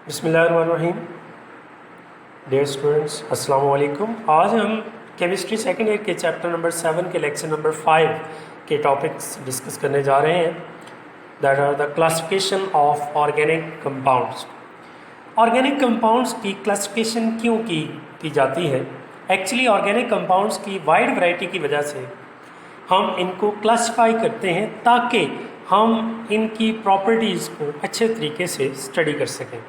बिस्मिल्लाहिर्रहमानिर्रहीम। Dear students, अस्सलाम वालेकुम। आज हम केमिस्ट्री सेकेंड ईयर के चैप्टर नंबर 7 के लेक्चर नंबर 5 के टॉपिक्स डिस्कस करने जा रहे हैं। That are the classification of organic compounds. Organic compounds की क्लासिफिकेशन क्यों की जाती है? एक्चुअली ऑर्गेनिक कंपाउंड्स की वाइड वैरायटी की वजह से हम इनको क्लासिफाई करते हैं ताकि हम इनकी प्रॉपर्टीज़ को अच्छे तरीके से स्टडी कर सकें।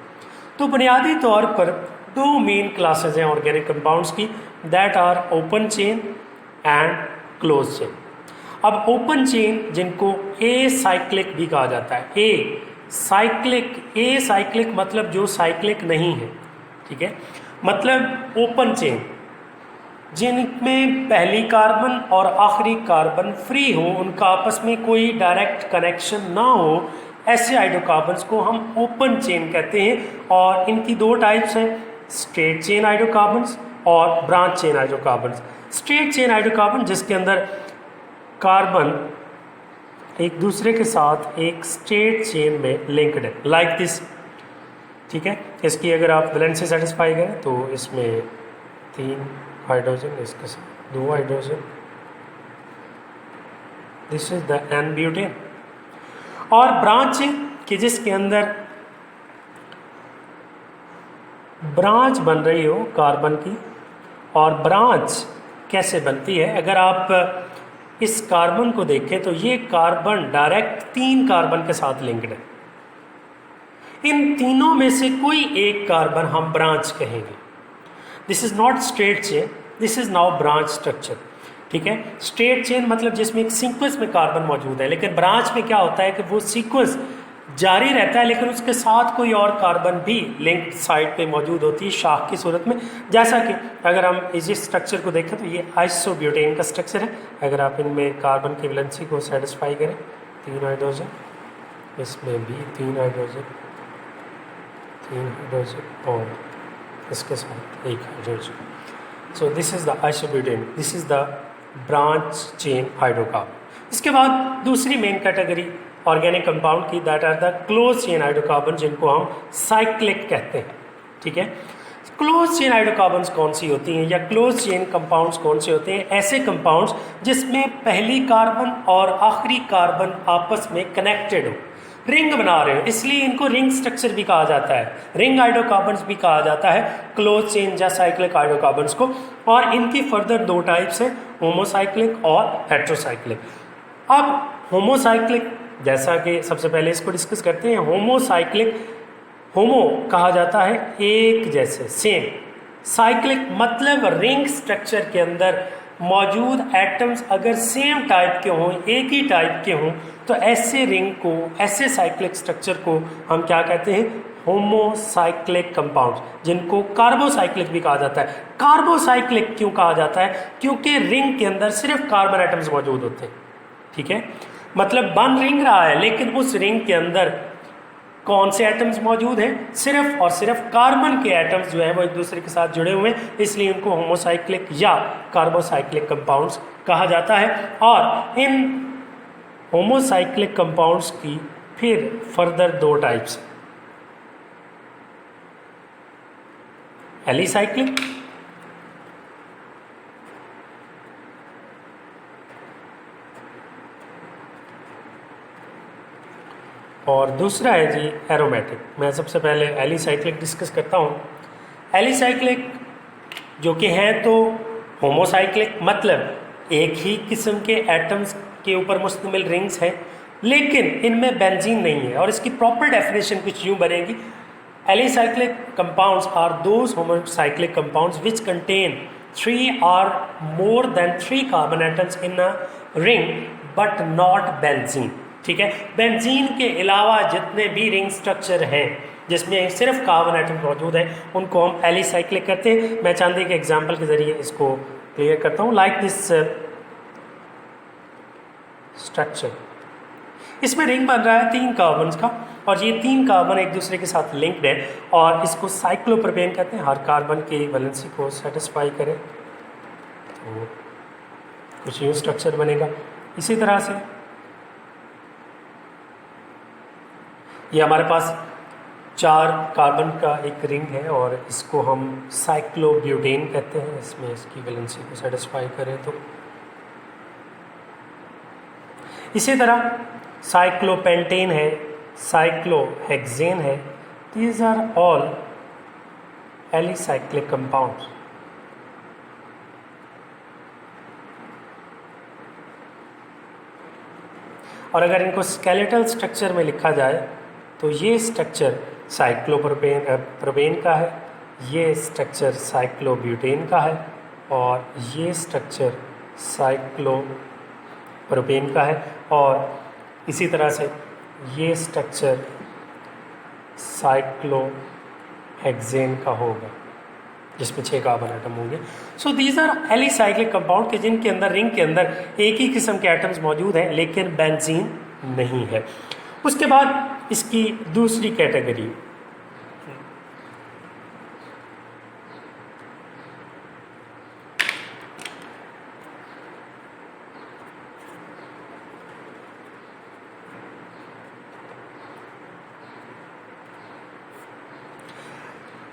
तो बुनियादी तौर पर दो मेन क्लासेस हैं ऑर्गेनिक कंपाउंड्स की, that are open chain and close chain. अब ओपन चेन जिनको ए साइक्लिक भी कहा जाता है, ए साइक्लिक मतलब जो साइक्लिक नहीं है, ठीक है, मतलब ओपन चेन जिनमें पहली कार्बन और आखिरी कार्बन फ्री हो, उनका आपस में कोई डायरेक्ट कनेक्शन ना हो, ऐसे हाइड्रोकार्बन्स को हम ओपन चेन कहते हैं। और इनकी दो टाइप्स हैं, स्ट्रेट चेन हाइड्रोकार्बन्स और branch chain hydrocarbons. Straight chain hydrocarbon जिसके अंदर कार्बन एक दूसरे के साथ एक स्ट्रेट चेन में लिंक्ड है, लाइक दिस, ठीक है। इसकी अगर आप वैलेंस से सेटिस्फाई करें तो इसमें 3 हाइड्रोजन, इसके साथ 2 hydrogen, this is the n butane. और ब्रांच कि जिसके अंदर ब्रांच बन रही हो कार्बन की। और ब्रांच कैसे बनती है? अगर आप इस कार्बन को देखें तो ये कार्बन डायरेक्ट 3 कार्बन के साथ लिंक्ड है। इन तीनों में से कोई एक कार्बन हम ब्रांच कहेंगे। This is not straight chain, this is now branch structure, ठीक है। स्ट्रेट चेन मतलब जिसमें एक सीक्वेंस में कार्बन मौजूद है, लेकिन ब्रांच में क्या होता है कि वो सीक्वेंस जारी रहता है लेकिन उसके साथ कोई और कार्बन भी लिंक्ड साइड पे मौजूद होती है शाख की सूरत में। जैसा कि अगर हम इस स्ट्रक्चर को देखें तो ये आइसोब्यूटेन का स्ट्रक्चर है। अगर आप इनमें कार्बन की वैलेंसी को सेटिस्फाई करें, 3 हाइड्रोजन, इसमें भी 3 हाइड्रोजन, 3 हाइड्रोजन और इसके साथ 1 hydrogen. So this is the isobutane, this is the branch chain hydrocarbon. इसके बाद दूसरी मेन कैटेगरी ऑर्गेनिक कंपाउंड की, that are the close chain hydrocarbon जिनको हम साइक्लिक कहते हैं, ठीक है। क्लोज चेन हाइड्रोकार्बन्स कौन सी होती हैं या क्लोज चेन कंपाउंड्स कौन से होते हैं? ऐसे कंपाउंड्स जिसमें पहली कार्बन और आखिरी कार्बन आपस में कनेक्टेड हो, रिंग बना रहे हो, इसलिए इनको रिंग स्ट्रक्चर भी कहा जाता है, रिंग हाइड्रोकार्बन्स भी कहा जाता है क्लोज चेन या साइक्लिक हाइड्रोकार्बन्स को। और इनकी फर्दर 2 टाइप्स हैं, होमोसाइक्लिक और हेट्रोसाइक्लिक। अब होमोसाइक्लिक, जैसा कि सबसे पहले इसको डिस्कस करते हैं। होमोसाइक्लिक, होमो कहा जाता है एक जैसे, सेम। साइक्लिक मतलब रिंग स्ट्रक्चर के अंदर मौजूद एटम्स अगर सेम टाइप के हों, एक ही टाइप के हों, तो ऐसे रिंग को, ऐसे साइक्लिक स्ट्रक्चर को हम क्या कहते हैं? होमोसाइक्लिक कंपाउंड्स, जिनको कार्बोसाइक्लिक भी कहा जाता है। कार्बोसाइक्लिक क्यों कहा जाता है? क्योंकि रिंग के अंदर सिर्फ कार्बन एटम्स मौजूद होते हैं, ठीक है। मतलब बन रिंग रहा है लेकिन उस रिंग के अंदर कौन से एटम्स मौजूद हैं? सिर्फ और सिर्फ कार्बन के एटम्स जो है वो एक दूसरे के साथ जुड़े हुए हैं, इसलिए इनको होमोसाइक्लिक या कार्बोसाइक्लिक कंपाउंड्स कहा जाता है। और इन होमोसाइक्लिक कंपाउंड्स की फिर फर्दर 2 टाइप्स, एलिसाइक्लिक और दूसरा है जी एरोमेटिक। मैं सबसे पहले एलिसाइक्लिक डिस्कस करता हूँ। एलिसाइक्लिक जो कि हैं तो होमोसाइक्लिक मतलब एक ही किस्म के एटम्स के ऊपर मुश्तमिल रिंग्स हैं, लेकिन इनमें बेंजीन नहीं है। और इसकी प्रॉपर डेफिनेशन कुछ यूँ बनेगी, alicyclic compounds are those homocyclic compounds which contain 3 or more than 3 carbon atoms in a ring but not benzene, ठीक है। बेंजीन के अलावा जितने भी रिंग स्ट्रक्चर हैं जिसमें सिर्फ कार्बन एटम मौजूद है, उनको हम एलिसाइक्लिक कहते हैं। मैं चांदी के एग्जांपल के जरिए इसको क्लियर करता हूँ, लाइक दिस स्ट्रक्चर। इसमें रिंग बन रहा है 3 कार्बन का, और ये 3 कार्बन एक दूसरे के साथ लिंक्ड है, और इसको साइक्लोप्रोपेन कहते हैं। हर कार्बन की वैलेंसी को सेटिस्फाई करें तो कुछ यूँ स्ट्रक्चर बनेगा। इसी तरह से ये हमारे पास 4 कार्बन का एक रिंग है और इसको हम साइक्लोब्यूटेन कहते हैं। इसमें इसकी वैलेंसी को सेटिस्फाई करें तो इसी तरह साइक्लोपेंटेन है, साइक्लोहेक्सेन है। These are all alicyclic compounds. और अगर इनको स्केलेटल स्ट्रक्चर में लिखा जाए तो ये स्ट्रक्चर साइक्लोप्रोपेन का है, ये स्ट्रक्चर साइक्लोब्यूटेन का है और ये स्ट्रक्चर साइक्लोप्रोपेन का है और इसी तरह से ये स्ट्रक्चर साइक्लोहेक्सेन का होगा जिसमें 6 कार्बन एटम होंगे। So these are alicyclic compound के जिनके अंदर रिंग के अंदर एक ही किस्म के एटम्स मौजूद हैं लेकिन बेंजीन नहीं है। उसके बाद इसकी दूसरी category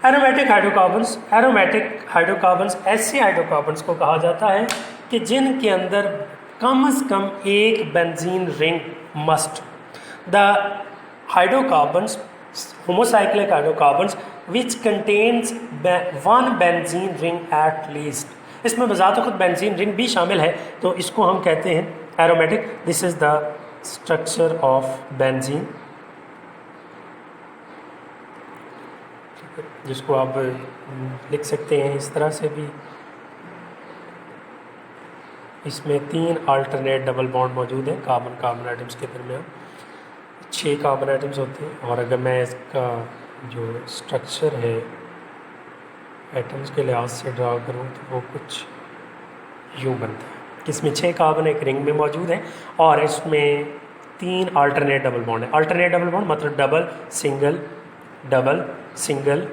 aromatic hydrocarbons. Aromatic hydrocarbons ऐसे हाइड्रोकार्बन्स को कहा जाता है कि जिनके अंदर कम से कम एक benzene ring must. The hydrocarbons homocyclic hydrocarbons which contains one benzene ring at least. इसमें बजाते खुद बेंजीन रिंग भी शामिल है तो इसको हम कहते हैं aromatic. This is the structure of benzene, जिसको आप लिख सकते हैं इस तरह से भी। इसमें 3 अल्टरनेट डबल बॉन्ड मौजूद हैं कार्बन कार्बन एटम्स के दरमियान। 6 कार्बन एटम्स होते हैं और अगर मैं इसका जो स्ट्रक्चर है एटम्स के लिहाज से ड्रा करूँ तो वो कुछ यूँ बनता है। इसमें 6 कार्बन एक रिंग में मौजूद है और इसमें 3 अल्टरनेट डबल बॉन्ड है। अल्टरनेट डबल बॉन्ड मतलब डबल सिंगल डबल सिंगल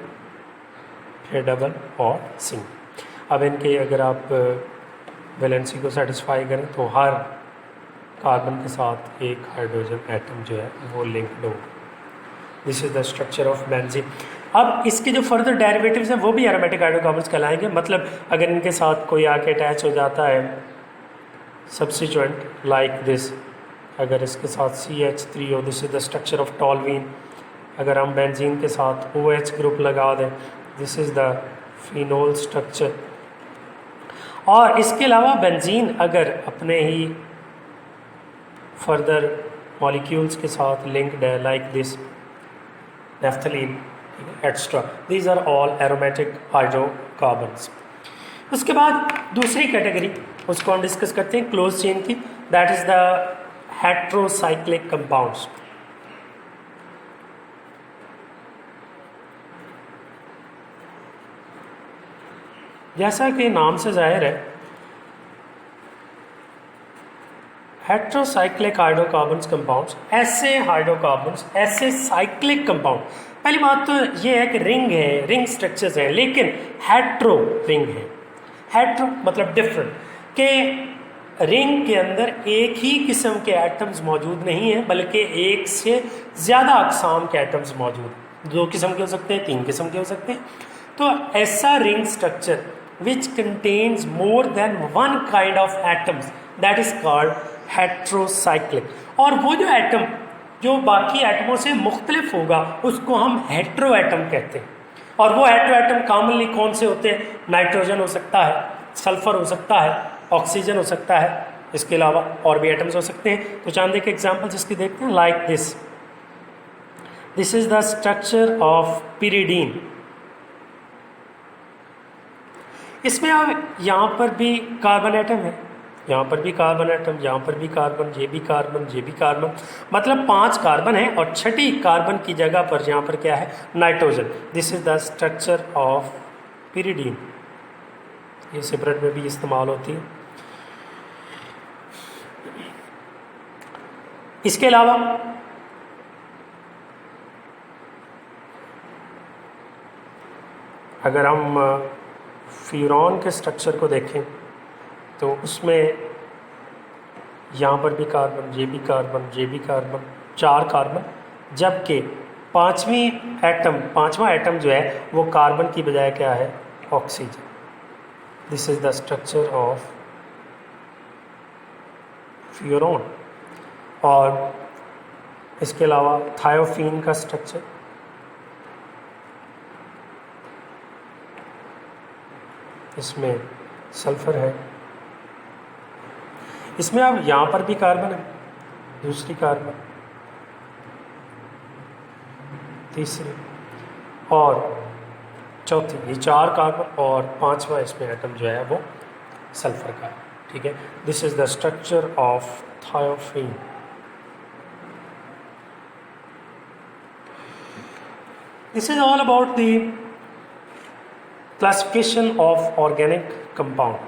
फिर डबल और सिंगल। अब इनके अगर आप वैलेंसी को सेटिस्फाई करें तो हर कार्बन के साथ एक हाइड्रोजन एटम जो है वो लिंक्ड हो। This is the structure of benzene. अब इसके जो फर्दर डेरिवेटिव्स हैं वो भी एरोमेटिक हाइड्रोकार्बन्स कहलाएंगे। मतलब अगर इनके साथ कोई आके अटैच हो जाता है सब्स्टिट्यूएंट लाइक दिस, अगर इसके साथ CH3 हो, this is the structure of toluene. अगर हम बेंजीन के साथ OH ग्रुप लगा दें, this is the phenol structure. और इसके अलावा बेंजीन अगर अपने ही फर्दर मॉलिक्यूल्स के साथ लिंक्ड है like this naphthalene extra, these are all aromatic hydrocarbons. उसके बाद दूसरी कैटेगरी उसको हम डिस्कस करते हैं क्लोज चेन की, that is the heterocyclic compounds. जैसा कि नाम से जाहिर है हेट्रोसाइक्लिक हाइड्रोकार्बन्स कंपाउंड्स, ऐसे हाइड्रोकार्बन्स, ऐसे साइक्लिक कंपाउंड। पहली बात तो ये है कि रिंग है, रिंग स्ट्रक्चर्स हैं लेकिन हेट्रो रिंग है। हेट्रो मतलब डिफरेंट, कि रिंग के अंदर एक ही किस्म के एटम्स मौजूद नहीं हैं बल्कि एक से ज़्यादा अक़साम के एटम्स मौजूद हैं। 2 किस्म के हो सकते हैं, 3 किस्म के हो सकते हैं। तो ऐसा ring structure which contains more than one kind of atoms that is called heterocyclic। और वो जो एटम जो बाकी एटमों से मुख्तलिफ होगा उसको हम हेट्रो एटम कहते हैं। और वो हेट्रो एटम कॉमनली कौन से होते हैं? नाइट्रोजन हो सकता है, सल्फर हो सकता है, ऑक्सीजन हो सकता है, इसके अलावा और भी एटम्स हो सकते हैं। तो चांदे के एग्जाम्पल्स इसकी देखते हैं like this. This is the structure of pyridine. इसमें अब यहाँ पर भी कार्बन एटम है, यहाँ पर भी कार्बन एटम, यहाँ पर भी कार्बन, ये भी कार्बन, ये भी कार्बन, मतलब 5 कार्बन है और छठी कार्बन की जगह पर यहाँ पर क्या है? Nitrogen. This is the structure of pyridine. ये सेपरेट में भी इस्तेमाल होती है। इसके अलावा अगर हम फ्यूरॉन के स्ट्रक्चर को देखें तो उसमें यहाँ पर भी कार्बन, ये भी कार्बन, ये भी कार्बन, 4 कार्बन, जबकि पांचवा एटम जो है वो कार्बन की बजाय क्या है, oxygen. This is the structure of furan. और इसके अलावा थायोफीन का स्ट्रक्चर, इसमें सल्फर है, इसमें अब यहाँ पर भी कार्बन है, दूसरी कार्बन, तीसरी और चौथी, ये 4 कार्बन और 5वां इसमें एटम जो है वो सल्फर का है। ठीक है, this is the structure of thiophene. This is all about the classification of organic compound.